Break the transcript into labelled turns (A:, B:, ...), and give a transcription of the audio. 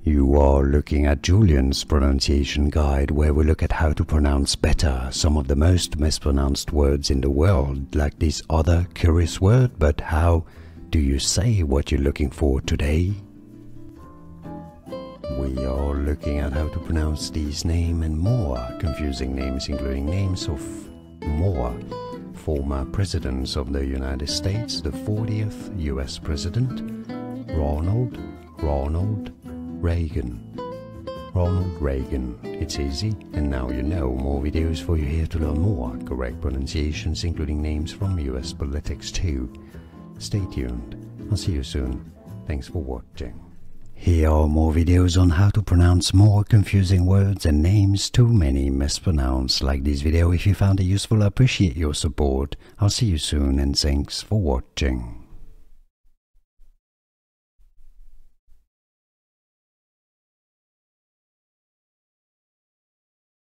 A: You are looking at Julian's pronunciation guide, where we look at how to pronounce better some of the most mispronounced words in the world, like this other curious word. But how do you say what you're looking for today? We are looking at how to pronounce these names and more confusing names, including names of more former presidents of the United States. The 40th US President, Ronald Reagan. Ronald Reagan. It's easy, and now you know. More videos for you here to learn more correct pronunciations, including names from US politics too. Stay tuned. I'll see you soon. Thanks for watching. Here are more videos on how to pronounce more confusing words and names too many mispronounced. Like this video if you found it useful. I appreciate your support. I'll see you soon, and thanks for watching.